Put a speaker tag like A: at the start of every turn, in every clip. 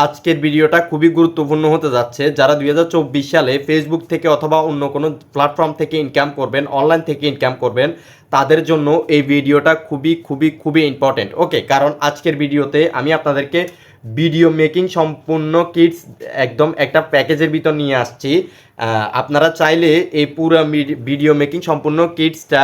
A: আজকের ভিডিওটা খুবই গুরুত্বপূর্ণ হতে যাচ্ছে। যারা 2024 সালে ফেসবুক থেকে অথবা অন্য কোনো প্ল্যাটফর্ম থেকে ইনকাম করবেন, অনলাইন থেকে ইনকাম করবেন, তাদের জন্য এই ভিডিওটা খুবই খুবই খুবই ইম্পর্টেন্ট। ওকে, কারণ আজকের ভিডিওতে আমি আপনাদেরকে ভিডিও মেকিং সম্পূর্ণ কিটস একদম একটা প্যাকেজের ভিতর নিয়ে আসছি। আপনারা চাইলে এই পুরো ভিডিও মেকিং সম্পূর্ণ কিটসটা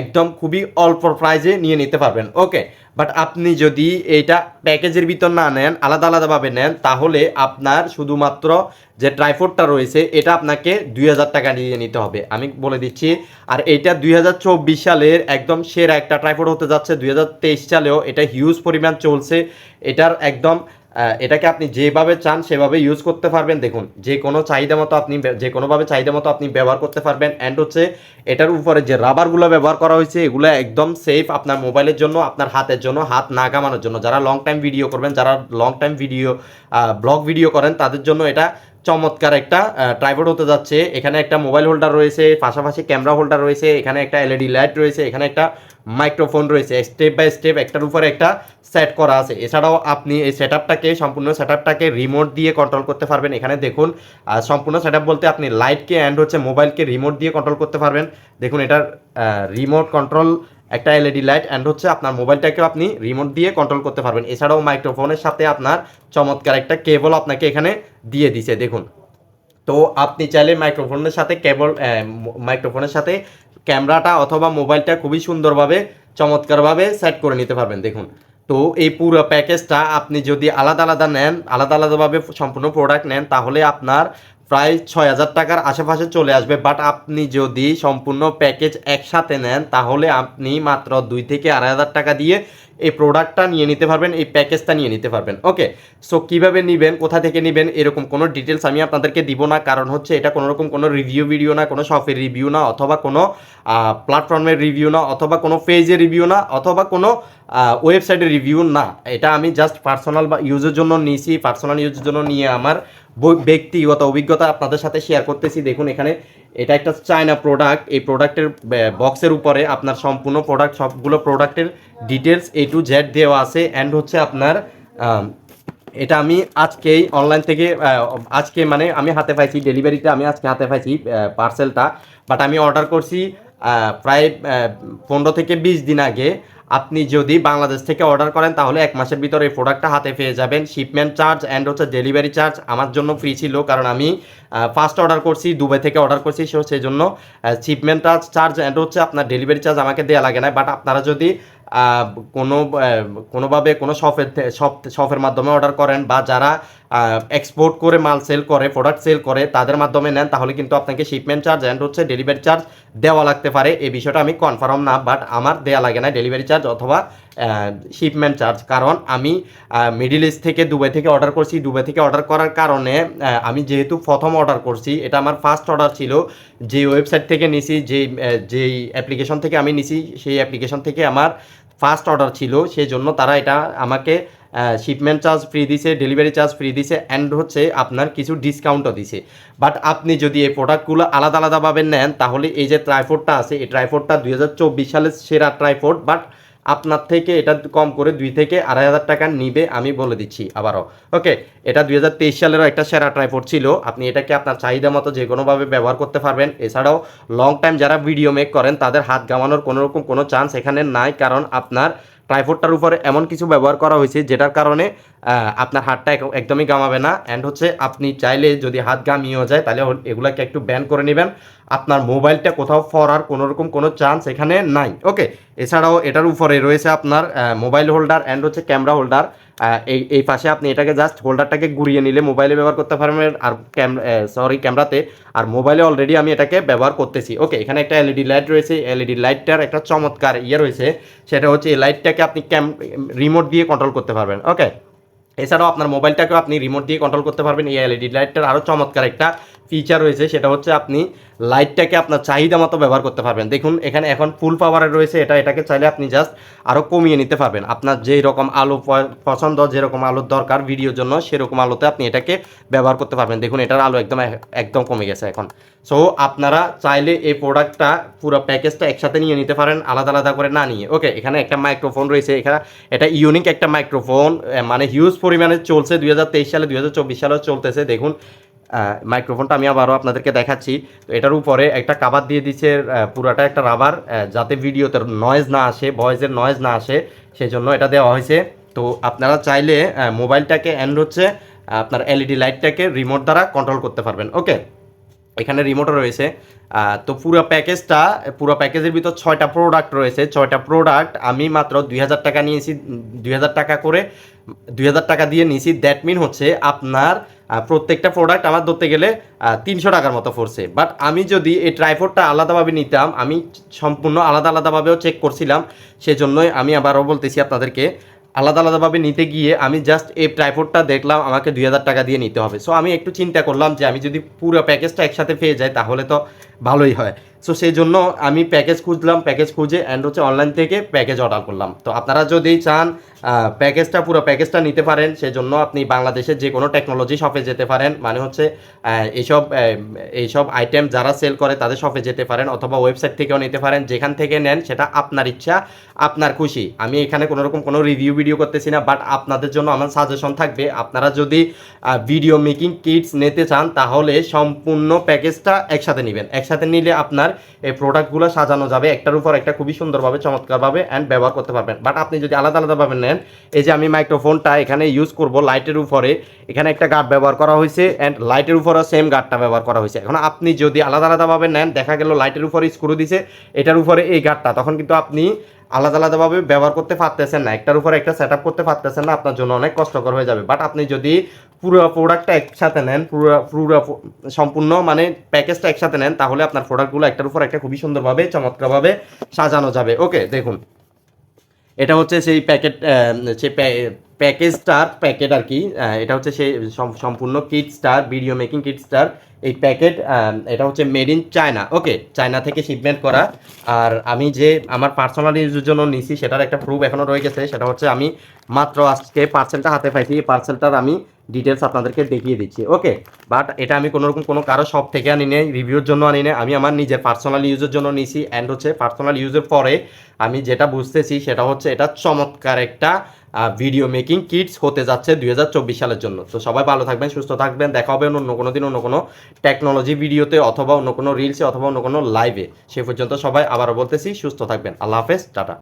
A: একদম খুবই অল্প প্রাইজে নিয়ে নিতে পারবেন। ওকে, বাট আপনি যদি এইটা প্যাকেজের ভিতর না নেন, আলাদা আলাদাভাবে নেন, তাহলে আপনার শুধুমাত্র যে ট্রাইপডটা রয়েছে এটা আপনাকে 2000 টাকা দিয়ে নিতে হবে, আমি বলে দিচ্ছি। আর এইটা 2024 সালের একদম সেরা একটা ট্রাইপড হতে যাচ্ছে। 2023 সালেও এটা হিউজ পরিমাণ চলছে। এটার একদম এটাকে আপনি যেভাবে চান সেভাবে ইউজ করতে পারবেন। দেখুন, যে কোনো চাহিদা মতো আপনি যে কোনোভাবে চাহিদা মতো আপনি ব্যবহার করতে পারবেন। অ্যান্ড হচ্ছে এটার উপরে যে রাবারগুলো ব্যবহার করা হয়েছে এগুলো একদম সেফ আপনার মোবাইলের জন্য, আপনার হাতের জন্য, হাত না ঘামানোর জন্য। যারা লং টাইম ভিডিও করবেন, যারা long time video blog video করেন, তাদের জন্য এটা চমৎকার একটা ট্রাইপড হতে যাচ্ছে। এখানে একটা মোবাইল হোল্ডার রয়েছে, পাশাপাশি ক্যামেরা হোল্ডার রয়েছে, এখানে একটা এলইডি লাইট রয়েছে, এখানে একটা মাইক্রোফোন রয়েছে, স্টেপ বাই স্টেপ একটার উপরে একটা সেট করা আছে। এছাড়াও আপনি এই সম্পূর্ণ সেটআপটাকে রিমোট দিয়ে কন্ট্রোল করতে পারবেন। এখানে দেখুন, সম্পূর্ণ সেটআপ বলতে আপনি লাইটকে অ্যান্ড হচ্ছে মোবাইলকে রিমোট দিয়ে কন্ট্রোল করতে পারবেন। দেখুন, এটার রিমোট কন্ট্রোল একটা এলইডি লাইট অ্যান্ড হচ্ছে আপনার মোবাইলটাকেও আপনি রিমোট দিয়ে কন্ট্রোল করতে পারবেন। এছাড়াও মাইক্রোফোনের সাথে আপনার চমৎকার একটা কেবল আপনাকে এখানে দিয়ে দিছে। দেখুন, তো আপনি চাইলে মাইক্রোফোনের সাথে ক্যামেরাটা অথবা মোবাইলটা খুবই সুন্দরভাবে চমৎকারভাবে সেট করে নিতে পারবেন। দেখুন, তো এই পুরো প্যাকেজটা আপনি যদি আলাদা আলাদা নেন, আলাদা আলাদাভাবে সম্পূর্ণ প্রোডাক্ট নেন, তাহলে আপনার প্রায় 6000 টাকার আশেপাশে চলে আসবে। বাট আপনি যদি সম্পূর্ণ প্যাকেজ একসাথে নেন, তাহলে আপনি মাত্র 2 থেকে 2500 টাকা দিয়ে এই প্রোডাক্টটা নিয়ে নিতে পারবেন, এই প্যাকেজটা নিয়ে নিতে পারবেন। ওকে, সো কীভাবে নেবেন, কোথা থেকে নেবেন, এরকম কোনো ডিটেলস আমি আপনাদেরকে দিব না। কারণ হচ্ছে এটা কোনো রকম কোনো রিভিউ ভিডিও না, কোনো শপের রিভিউ না, অথবা কোনো প্ল্যাটফর্মের রিভিউ না, অথবা কোনো পেজের রিভিউ না, অথবা কোনো ওয়েবসাইটের রিভিউ না। এটা আমি জাস্ট পার্সোনাল বা ইউজের জন্য নিয়েছি, পার্সোনাল ইউজের জন্য নিয়ে আমার ব্যক্তিগত অভিজ্ঞতা আপনাদের সাথে শেয়ার করতেছি। দেখুন, এখানে এটা একটা চায়না প্রোডাক্ট। এই প্রোডাক্টের বক্সের উপরে আপনার সম্পূর্ণ প্রোডাক্ট, সবগুলো প্রোডাক্টের ডিটেলস A to Z দেওয়া আছে। অ্যান্ড হচ্ছে আপনার এটা আমি আজকেই অনলাইন থেকে আজকে মানে আমি হাতে পাইছি, ডেলিভারিটা আমি আজকে হাতে পাইছি পার্সেলটা। বাট আমি অর্ডার করছি প্রায় 15 থেকে 20 দিন আগে। আপনি যদি বাংলাদেশ থেকে অর্ডার করেন তাহলে 1 মাসের ভিতরে এই প্রোডাক্টটা হাতে পেয়ে যাবেন। শিপমেন্ট চার্জ অ্যান্ড হচ্ছে ডেলিভারি চার্জ আমার জন্য ফ্রি ছিল, কারণ আমি ফার্স্ট অর্ডার করছি, দুবাই থেকে অর্ডার করছি। সেই জন্য শিপমেন্ট চার্জ অ্যান্ড হচ্ছে আপনার ডেলিভারি চার্জ আমাকে দেওয়া লাগে না। বাট আপনারা যদি কোনোভাবে কোনো শপের মাধ্যমে অর্ডার করেন, বা যারা এক্সপোর্ট করে মাল সেল করে, প্রোডাক্ট সেল করে, তাদের মাধ্যমে নেন, তাহলে কিন্তু আপনাকে শিপমেন্ট চার্জ অ্যান্ড হচ্ছে ডেলিভারি চার্জ দেওয়া লাগতে পারে। এই বিষয়টা আমি কনফার্ম না, বাট আমার দেওয়া লাগে না ডেলিভারি চার্জ অথবা শিপমেন্ট চার্জ। কারণ আমি মিডিল ইস্ট থেকে, দুবাই থেকে অর্ডার করছি। দুবাই থেকে অর্ডার করার কারণে আমি যেহেতু প্রথম অর্ডার করছি, এটা আমার ফার্স্ট অর্ডার ছিল। যে ওয়েবসাইট থেকে নিছি, যেই অ্যাপ্লিকেশন থেকে আমি নিছি, সেই অ্যাপ্লিকেশন থেকে আমার ফার্স্ট অর্ডার ছিল। সেই জন্য তারা এটা আমাকে শিপমেন্ট চার্জ ফ্রি দিছে, ডেলিভারি চার্জ ফ্রি দিছে, অ্যান্ড হচ্ছে আপনার কিছু ডিসকাউন্টও দিছে। বাট আপনি যদি এই প্রোডাক্টগুলো আলাদা আলাদাভাবে নেন, তাহলে এই যে ট্রাইপডটা আছে, এই ট্রাইপডটা 2024 সালের সেরা ট্রাইপড। বাট আপনার থেকে এটা কম করে 2 থেকে 2500 টাকা নিবে, আমি বলে দিচ্ছি আবারও। ওকে, এটা 2023 সালেরও একটা সেরা ট্রাইপড ছিল। আপনি এটাকে আপনার চাহিদা মতো যে কোনোভাবে ব্যবহার করতে পারবেন। এছাড়াও লং টাইম যারা ভিডিও মেক করেন, তাদের হাত ঘামানোর কোনো রকম কোনো চান্স এখানে নাই। কারণ আপনার ট্রাইপডটার উপরে এমন কিছু ব্যবহার করা হয়েছে যেটার কারণে আপনার হাতটা একদমই ঘামাবে না। অ্যান্ড হচ্ছে আপনি চাইলে যদি হাত ঘামিয়েও যায়, তাহলে এগুলাকে একটু ব্যান করে নেবেন। আপনার মোবাইলটা কোথাও পড়ার কোনো রকম কোনো চান্স এখানে নাই। ওকে, এছাড়াও এটার উপরে রয়েছে আপনার মোবাইল হোল্ডার অ্যান্ড হচ্ছে ক্যামেরা হোল্ডার। এই পাশে আপনি এটাকে জাস্ট হোল্ডারটাকে ঘুরিয়ে নিলে মোবাইলে ব্যবহার করতে পারবেন, আর ক্যামেরাতে। আর মোবাইলে অলরেডি আমি এটাকে ব্যবহার করতেছি। ওকে, এখানে একটা এলইডি লাইট রয়েছে। এলইডি লাইটটার একটা চমৎকার রয়েছে, সেটা হচ্ছে এই লাইটটাকে আপনি রিমোট দিয়ে কন্ট্রোল করতে পারবেন। ওকে, এছাড়াও আপনার মোবাইলটাকেও আপনি রিমোট দিয়ে কন্ট্রোল করতে পারবেন। এই এলইডি লাইটটার আরও চমৎকার একটা ফিচার রয়েছে সেটা হচ্ছে আপনি লাইটটাকে আপনার চাহিদা মতো ব্যবহার করতে পারবেন। দেখুন এখানে এখন ফুল পাওয়ারে রয়েছে, এটাকে চাইলে আপনি জাস্ট আরও কমিয়ে নিতে পারবেন। আপনার যেই রকম আলো পছন্দ, যেরকম আলোর দরকার ভিডিওর জন্য, সেরকম আলোতে আপনি এটাকে ব্যবহার করতে পারবেন। দেখুন এটার আলো একদম একদম কমে গেছে এখন। সো আপনারা চাইলে এই প্রোডাক্টটা পুরো প্যাকেজটা একসাথে নিয়ে নিতে পারেন, আলাদা আলাদা করে না নিয়ে। ওকে, এখানে একটা মাইক্রোফোন রয়েছে, এখানে এটা ইউনিক একটা মাইক্রোফোন, মানে হিউজ পরিমাণে চলছে 2023 সালে, 2024 সালেও চলতেছে। দেখুন মাইক্রোফোনটা আমি আবারও আপনাদেরকে দেখাচ্ছি। তো এটার উপরে একটা কাভার দিয়ে দিচ্ছে, পুরাটা একটা রাবার, যাতে ভিডিওতে নয়েজ না আসে, ভয়েসের নয়েজ না আসে, সেই জন্য এটা দেওয়া হয়েছে। তো আপনারা চাইলে মোবাইলটাকে অ্যান্ড হচ্ছে আপনার এলইডি লাইটটাকে রিমোট দ্বারা কন্ট্রোল করতে পারবেন। ওকে, এখানে রিমোটও রয়েছে। তো পুরো প্যাকেজের ভিতর 6টা প্রোডাক্ট রয়েছে। 6টা প্রোডাক্ট আমি মাত্র 2000 টাকা নিয়েছি, 2000 টাকা করে 2000 টাকা দিয়ে নিয়েছি। দ্যাট মিন হচ্ছে আপনার প্রত্যেকটা প্রোডাক্ট আমার ধরতে গেলে 300 টাকার মতো পড়ছে। বাট আমি যদি এই ট্রাইপডটা আলাদাভাবে নিতাম, আমি সম্পূর্ণ আলাদা আলাদাভাবেও চেক করছিলাম, সেজন্যই আমি আবারও বলতেছি আপনাদেরকে, আলাদা আলাদাভাবে নিতে গিয়ে আমি জাস্ট এই ট্রাইপডটা দেখলাম আমাকে 2000 টাকা দিয়ে নিতে হবে। সো আমি একটু চিন্তা করলাম যে আমি যদি পুরো প্যাকেজটা একসাথে পেয়ে যাই তাহলে তো ভালোই হয়। সো সেই জন্য আমি প্যাকেজ খুঁজলাম, প্যাকেজ খুঁজে অ্যান্ড হচ্ছে অনলাইন থেকে প্যাকেজ অর্ডার করলাম। তো আপনারা যদি চান পুরো প্যাকেজটা নিতে পারেন, সেজন্য আপনি বাংলাদেশের যে কোনো টেকনোলজি শপে যেতে পারেন, মানে হচ্ছে এইসব আইটেম যারা সেল করে তাদের শপে যেতে পারেন, অথবা ওয়েবসাইট থেকেও নিতে পারেন। যেখান থেকে নেন সেটা আপনার ইচ্ছা, আপনার খুশি। আমি এখানে কোনোরকম কোনো রিভিউ করতেছি না, বাট আপনাদের জন্য আমার সাজেশন থাকবে, আপনারা যদি ভিডিও মেকিং কিটস নিতে চান তাহলে সম্পূর্ণ প্যাকেজটা একসাথে নেবেন। একসাথে নিলে আপনার এই প্রোডাক্টগুলো সাজানো যাবে একটার উপর একটা খুবই সুন্দরভাবে, চমৎকারভাবে অ্যান্ড ব্যবহার করতে পারবেন। বাট আপনি যদি আলাদা আলাদাভাবে নেন, এই যে আমি মাইক্রোফোনটা এখানে ইউজ করব লাইটের উপরে, এখানে একটা গার্ড ব্যবহার করা হয়েছে অ্যান্ড লাইটের উপরও সেম গার্ডটা ব্যবহার করা হয়েছে। এখন আপনি যদি আলাদা আলাদাভাবে নেন, দেখা গেল লাইটের উপরে স্ক্রু দিছে, এটার উপরে এই গার্ডটা, তখন কিন্তু আপনি আলাদা আলাদাভাবে ব্যবহার করতে পারতেছেন না, একটার উপর একটা সেট আপ করতে পারতেছেন না, আপনার জন্য অনেক কষ্টকর হয়ে যাবে। বাট আপনি যদি পুরো প্রোডাক্টটা একসাথে নেন, পুরো সম্পূর্ণ মানে প্যাকেজটা একসাথে নেন, তাহলে আপনার প্রোডাক্টগুলো একটার উপর একটা খুবই সুন্দরভাবে, চমৎকারভাবে সাজানো যাবে। ওকে, দেখুন এটা হচ্ছে সেই সেই প্যাকেজটার প্যাকেট আর কি। এটা হচ্ছে সেই সম্পূর্ণ kit star, video making kit star এই প্যাকেট। এটা হচ্ছে made in China. Okay, China থেকে শিপমেন্ট করা। আর আমি যে আমার পার্সোনাল ইউজের জন্য নিছি সেটার একটা প্রুফ এখনও রয়ে গেছে, সেটা হচ্ছে আমি মাত্র আজকে পার্সেলটা হাতে পাইছি। এই পার্সেলটার আমি ডিটেলস আপনাদেরকে দেখিয়ে দিচ্ছি। ওকে, বাট এটা আমি কোনোরকম কোনো কারো শপ থেকে আনি নেই, রিভিউর জন্য আনি নেই, আমি আমার নিজের পার্সোনাল ইউজের জন্য নিছি। অ্যান্ড হচ্ছে পার্সোনাল ইউজের পরে আমি যেটা বুঝতেছি সেটা হচ্ছে এটা চমৎকার একটা ভিডিও মেকিং কিটস হতে যাচ্ছে 2024 সালের জন্য। তো সবাই ভালো থাকবেন, সুস্থ থাকবেন, দেখা হবে অন্য কোনো দিন অন্য কোনো টেকনোলজি ভিডিওতে, অথবা অন্য কোনো রিলসে, অথবা অন্য কোনো লাইভে। সে পর্যন্ত সবাই আবারও বলতেছি সুস্থ থাকবেন। আল্লাহ হাফেজ, টাটা।